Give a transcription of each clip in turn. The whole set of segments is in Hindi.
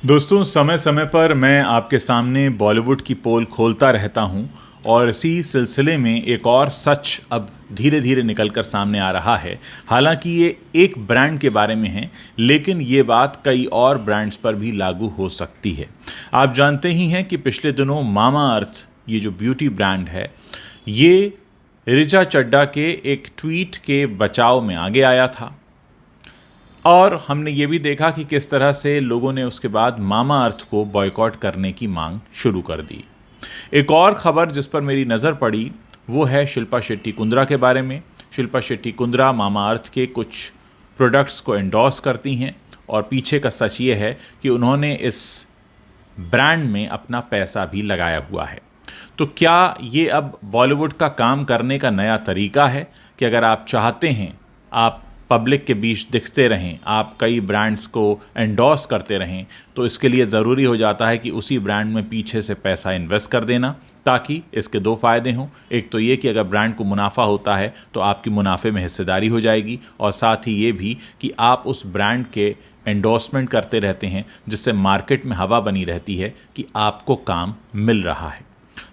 दोस्तों, समय समय पर मैं आपके सामने बॉलीवुड की पोल खोलता रहता हूं और इसी सिलसिले में एक और सच अब धीरे धीरे निकल कर सामने आ रहा है। हालांकि ये एक ब्रांड के बारे में है, लेकिन ये बात कई और ब्रांड्स पर भी लागू हो सकती है। आप जानते ही हैं कि पिछले दिनों मामा अर्थ, ये जो ब्यूटी ब्रांड है, ये ऋचा चड्ढा के एक ट्वीट के बचाव में आगे आया था और हमने ये भी देखा कि किस तरह से लोगों ने उसके बाद मामा अर्थ को बॉयकॉट करने की मांग शुरू कर दी। एक और खबर जिस पर मेरी नज़र पड़ी वो है शिल्पा शेट्टी कुंद्रा के बारे में। शिल्पा शेट्टी कुंद्रा मामा अर्थ के कुछ प्रोडक्ट्स को एंडोर्स करती हैं और पीछे का सच ये है कि उन्होंने इस ब्रांड में अपना पैसा भी लगाया हुआ है। तो क्या ये अब बॉलीवुड का काम करने का नया तरीका है कि अगर आप चाहते हैं आप पब्लिक के बीच दिखते रहें, आप कई ब्रांड्स को एंडोर्स करते रहें, तो इसके लिए ज़रूरी हो जाता है कि उसी ब्रांड में पीछे से पैसा इन्वेस्ट कर देना, ताकि इसके दो फ़ायदे हों। एक तो ये कि अगर ब्रांड को मुनाफा होता है तो आपकी मुनाफे में हिस्सेदारी हो जाएगी, और साथ ही ये भी कि आप उस ब्रांड के एंडोर्समेंट करते रहते हैं, जिससे मार्केट में हवा बनी रहती है कि आपको काम मिल रहा है।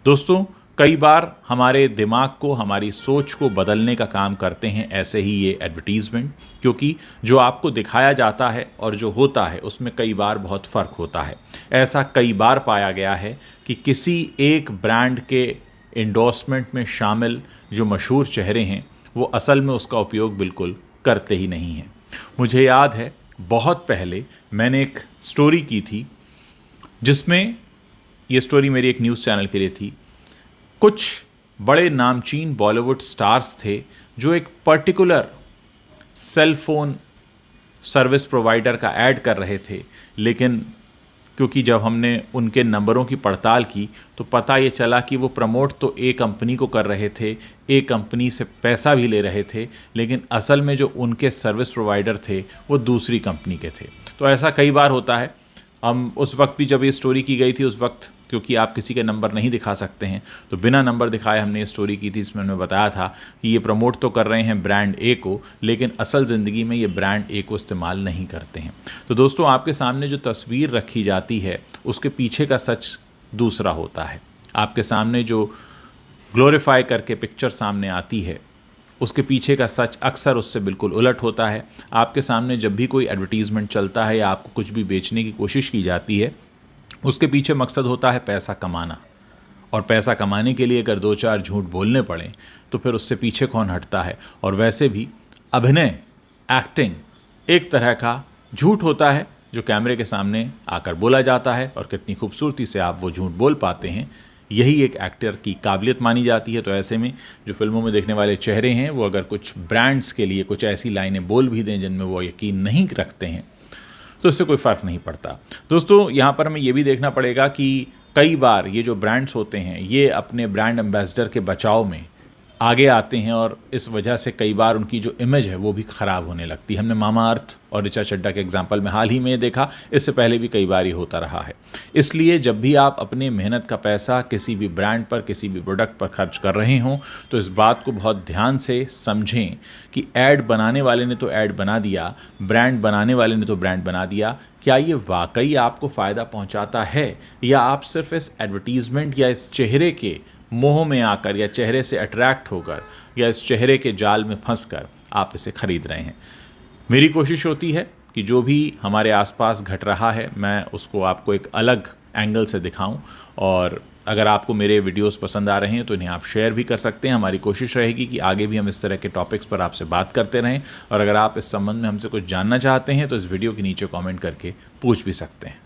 दोस्तों, कई बार हमारे दिमाग को, हमारी सोच को बदलने का काम करते हैं ऐसे ही ये एडवर्टीज़मेंट, क्योंकि जो आपको दिखाया जाता है और जो होता है उसमें कई बार बहुत फ़र्क होता है। ऐसा कई बार पाया गया है कि किसी एक ब्रांड के एंडोर्समेंट में शामिल जो मशहूर चेहरे हैं वो असल में उसका उपयोग बिल्कुल करते ही नहीं हैं। मुझे याद है बहुत पहले मैंने एक स्टोरी की थी, जिसमें ये स्टोरी मेरी एक न्यूज़ चैनल के लिए थी। कुछ बड़े नामचीन बॉलीवुड स्टार्स थे जो एक particular cell phone service provider का ऐड कर रहे थे, लेकिन क्योंकि जब हमने उनके नंबरों की पड़ताल की तो पता ये चला कि वो प्रमोट तो एक कंपनी को कर रहे थे, एक कंपनी से पैसा भी ले रहे थे, लेकिन असल में जो उनके सर्विस प्रोवाइडर थे वो दूसरी कंपनी के थे। तो ऐसा कई बार होता है। हम उस वक्त भी जब ये स्टोरी की गई थी, उस वक्त क्योंकि आप किसी के नंबर नहीं दिखा सकते हैं, तो बिना नंबर दिखाए हमने ये स्टोरी की थी। इसमें हमने बताया था कि ये प्रमोट तो कर रहे हैं ब्रांड ए को, लेकिन असल ज़िंदगी में ये ब्रांड ए को इस्तेमाल नहीं करते हैं। तो दोस्तों, आपके सामने जो तस्वीर रखी जाती है उसके पीछे का सच दूसरा होता है। आपके सामने जो ग्लोरीफाई करके पिक्चर सामने आती है उसके पीछे का सच अक्सर उससे बिल्कुल उलट होता है। आपके सामने जब भी कोई एडवर्टीज़मेंट चलता है या आपको कुछ भी बेचने की कोशिश की जाती है, उसके पीछे मकसद होता है पैसा कमाना, और पैसा कमाने के लिए अगर दो चार झूठ बोलने पड़े तो फिर उससे पीछे कौन हटता है। और वैसे भी अभिनय, एक्टिंग एक तरह का झूठ होता है जो कैमरे के सामने आकर बोला जाता है, और कितनी खूबसूरती से आप वो झूठ बोल पाते हैं, यही एक एक्टर की काबिलियत मानी जाती है। तो ऐसे में जो फिल्मों में देखने वाले चेहरे हैं वो अगर कुछ ब्रांड्स के लिए कुछ ऐसी लाइनें बोल भी दें जिनमें वो यकीन नहीं रखते हैं, तो इससे कोई फ़र्क नहीं पड़ता। दोस्तों, यहाँ पर हमें ये भी देखना पड़ेगा कि कई बार ये जो ब्रांड्स होते हैं ये अपने ब्रांड एम्बेसडर के बचाव में आगे आते हैं, और इस वजह से कई बार उनकी जो इमेज है वो भी ख़राब होने लगती है। हमने मामा अर्थ और ऋचा चड्ढा के एग्जाम्पल में हाल ही में देखा, इससे पहले भी कई बार ये होता रहा है। इसलिए जब भी आप अपने मेहनत का पैसा किसी भी ब्रांड पर, किसी भी प्रोडक्ट पर खर्च कर रहे हों, तो इस बात को बहुत ध्यान से समझें कि ऐड बनाने वाले ने तो ऐड बना दिया, ब्रांड बनाने वाले ने तो ब्रांड बना दिया, क्या ये वाकई आपको फ़ायदा पहुंचाता है, या आप सिर्फ इस एडवर्टीज़मेंट या इस चेहरे के मोह में आकर या चेहरे से अट्रैक्ट होकर या इस चेहरे के जाल में फंसकर आप इसे खरीद रहे हैं। मेरी कोशिश होती है कि जो भी हमारे आसपास घट रहा है मैं उसको आपको एक अलग एंगल से दिखाऊं, और अगर आपको मेरे वीडियोस पसंद आ रहे हैं तो इन्हें आप शेयर भी कर सकते हैं। हमारी कोशिश रहेगी कि आगे भी हम इस तरह के टॉपिक्स पर आपसे बात करते रहें, और अगर आप इस संबंध में हमसे कुछ जानना चाहते हैं तो इस वीडियो के नीचे कमेंट करके पूछ भी सकते हैं।